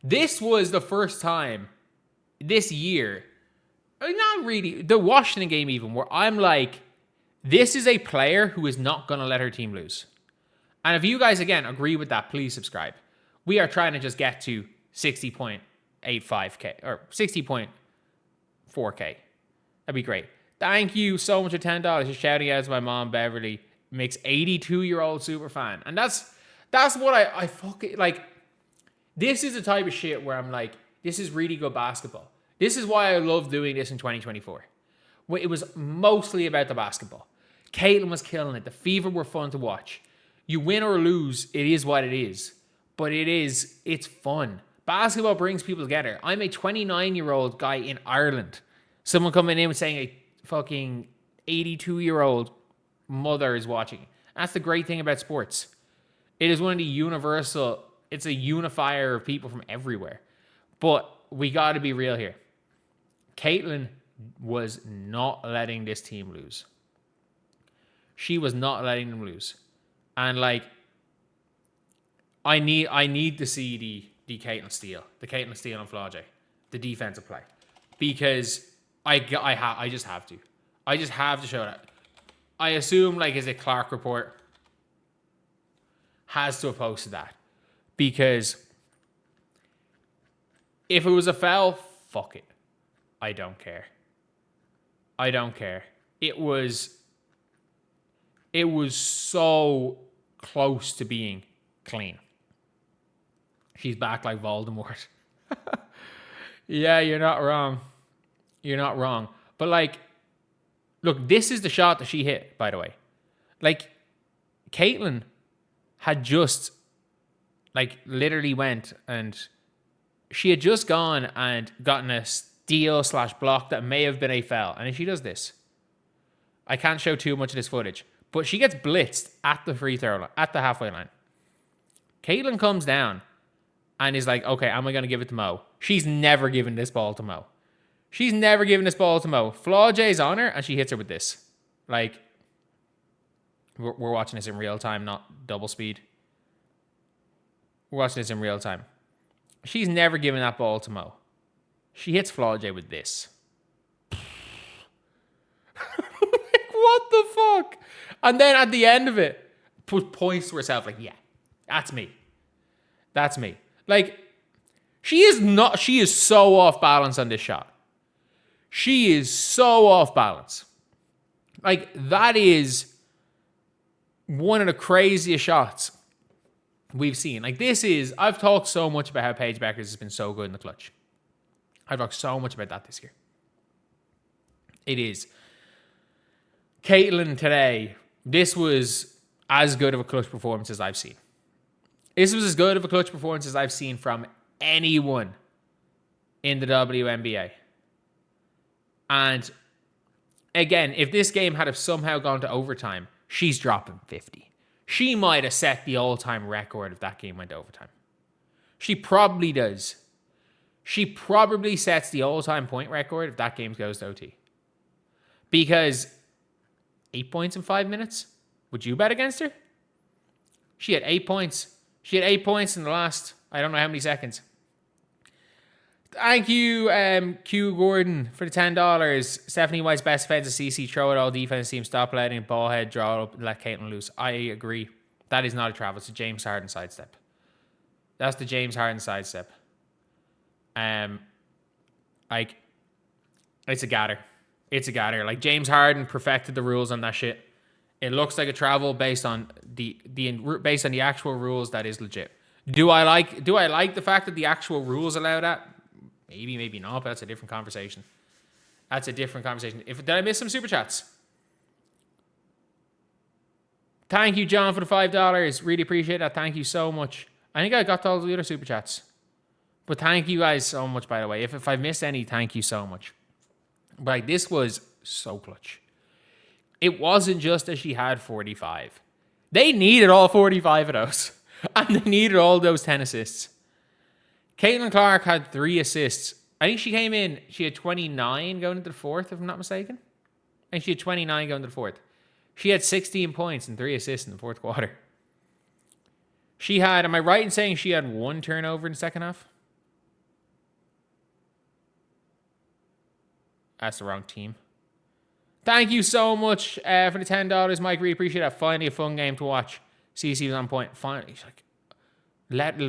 This was the first time this year, not really, the Washington game even, where I'm like, this is a player who is not going to let her team lose. And if you guys, again, agree with that, please subscribe. We are trying to just get to 60.85K or 60.4K. That'd be great. Thank you so much for $10. Just shouting out to my mom, Beverly, makes 82-year-old super fan. And that's what I fucking, like, this is the type of shit where I'm like, this is really good basketball. This is why I love doing this in 2024. It was mostly about the basketball. Caitlin was killing it. The Fever were fun to watch. You win or lose, it is what it is. But it's fun. Basketball brings people together. I'm a 29-year-old guy in Ireland. Someone coming in and saying a fucking 82-year-old mother is watching. That's the great thing about sports. It is one of the universal, it's a unifier of people from everywhere. But we got to be real here. Caitlin was not letting this team lose. She was not letting them lose. And like, I need to see the Caitlin steal. The Caitlin steal on Flau'jae. The defensive play. Because I just have to. I just have to show that. I assume, like, is it Clark Report has to have posted that. Because if it was a foul, fuck it. I don't care. I don't care. It was so close to being clean. She's back like Voldemort. Yeah, you're not wrong. You're not wrong. But like, look, this is the shot that she hit, by the way. Like, Caitlin had just, like, literally went and she had just gone and gotten a steal/block that may have been a foul. And she does this. I can't show too much of this footage, but she gets blitzed at the free throw line, at the halfway line. Caitlin comes down and is like, okay, am I going to give it to Mo? She's never given this ball to Mo. She's never given this ball to Mo. Flau'jae's on her and she hits her with this. Like, we're watching this in real time, not double speed. We're watching this in real time. She's never given that ball to Mo. She hits Flau'jae with this. Like, what the fuck? And then at the end of it, points to herself like, yeah, that's me. That's me. Like, she is so off balance on this shot. She is so off balance. Like, that is one of the craziest shots we've seen. Like, I've talked so much about how Paige Bueckers has been so good in the clutch. I've talked so much about that this year. It is. Caitlin today, this was as good of a clutch performance as I've seen. This was as good of a clutch performance as I've seen from anyone in the WNBA. And again, if this game had have somehow gone to overtime, she's dropping 50. She might have set the all-time record if that game went to overtime. She probably does. She probably sets the all-time point record if that game goes to OT. Because 8 points in 5 minutes? Would you bet against her? She had 8 points. She had 8 points in the last, I don't know how many seconds. Thank you, Q Gordon, for the $10. Stephanie White's best defense is CC. Throw it all defense team. Stop letting ball head draw up and let Caitlin loose. I agree. That is not a travel. It's a James Harden sidestep. That's the James Harden sidestep. Like, it's a gatter. It's a gatter. Like, James Harden perfected the rules on that shit. It looks like a travel based on the actual rules. That is legit. Do I like the fact that the actual rules allow that? Maybe, maybe not, but that's a different conversation. That's a different conversation. Did I miss some super chats? Thank you, John, for the $5. Really appreciate that. Thank you so much. I think I got to all the other super chats. But thank you guys so much, by the way. If I've missed any, thank you so much. But like, this was so clutch. It wasn't just that she had 45. They needed all 45 of those. And they needed all those 10 assists. Caitlin Clark had 3 assists. I think she came in, she had 29 going into the fourth, if I'm not mistaken. I think she had 29 going into the fourth. She had 16 points and 3 assists in the fourth quarter. She had, am I right in saying she had 1 turnover in the second half? That's the wrong team. Thank you so much for the $10, Mike. Really appreciate that. Finally, a fun game to watch. CC was on point. Finally,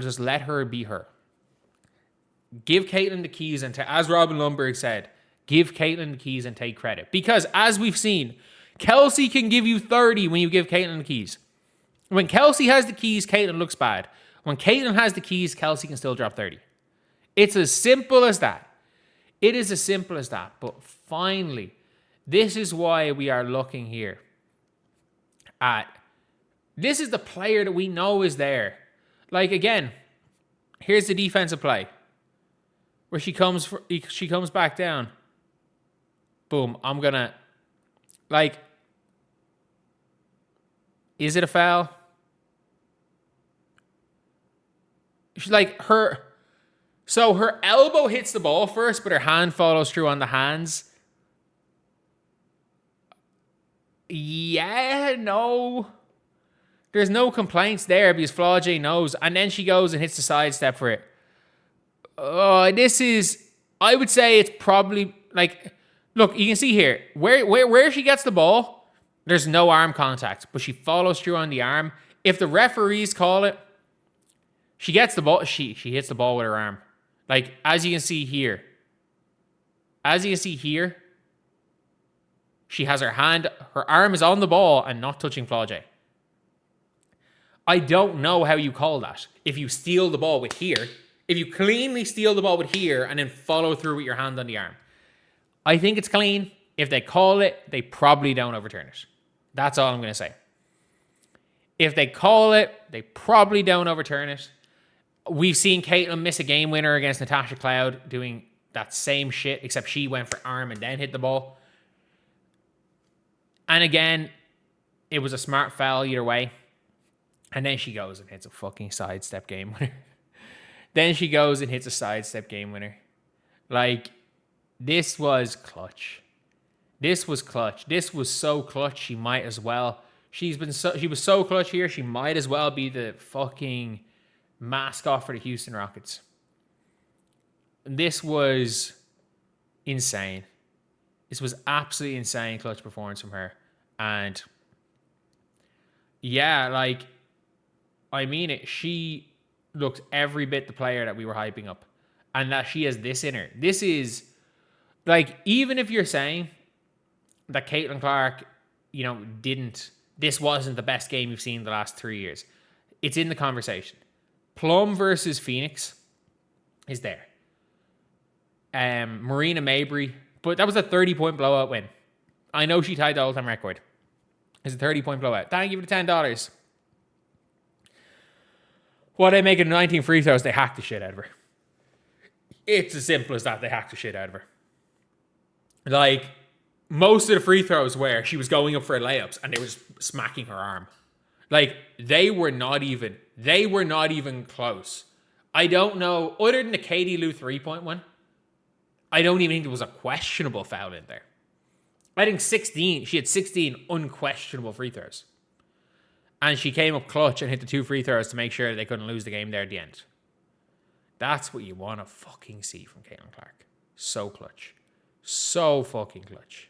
just let her be her. Give Caitlin the keys, and as Robin Lundberg said, give Caitlin the keys and take credit. Because as we've seen, Kelsey can give you 30 when you give Caitlin the keys. When Kelsey has the keys, Caitlin looks bad. When Caitlin has the keys, Kelsey can still drop 30. It's as simple as that. It is as simple as that. But finally, this is why we are looking here at, this is the player that we know is there. Like, again, here's the defensive play where she comes back down. Boom. I'm going to, like, is it a foul? She's like, her elbow hits the ball first, but her hand follows through on the hands. Yeah, no. There's no complaints there because Flaugier knows. And then she goes and hits the sidestep for it. This is, I would say it's probably, like, look, you can see here, where she gets the ball, there's no arm contact, but she follows through on the arm. If the referees call it, she gets the ball, she hits the ball with her arm. Like, as you can see here, she has her arm is on the ball and not touching Flaugier. I don't know how you call that. If you steal the ball with here, if you cleanly steal the ball with here and then follow through with your hand on the arm. I think it's clean. If they call it, they probably don't overturn it. That's all I'm going to say. If they call it, they probably don't overturn it. We've seen Caitlin miss a game winner against Natasha Cloud doing that same shit, except she went for arm and then hit the ball. And again, it was a smart foul either way. And then she goes and hits a fucking sidestep game winner. Like, this was clutch. This was so clutch, she might as well. She was so clutch here, she might as well be the fucking mascot for the Houston Rockets. This was insane. This was absolutely insane clutch performance from her. And yeah, like, I mean it. She looked every bit the player that we were hyping up. And that she has this in her. This is, like, even if you're saying that Caitlin Clark, this wasn't the best game you've seen in the last 3 years, it's in the conversation. Plum versus Phoenix is there. Marina Mabrey, but that was a 30-point blowout win. I know she tied the all-time record. It's a 30-point blowout. Thank you for the $10. What they make it 19 free throws, they hacked the shit out of her. It's as simple as that. They hacked the shit out of her. Like, most of the free throws where she was going up for layups and they were just smacking her arm. Like, they were not even close. I don't know, other than the Katie Lou 3-point one, I don't even think there was a questionable foul in there. I think she had 16 unquestionable free throws. And she came up clutch and hit the 2 free throws to make sure they couldn't lose the game there at the end. That's what you want to fucking see from Caitlin Clark. So clutch. So fucking clutch.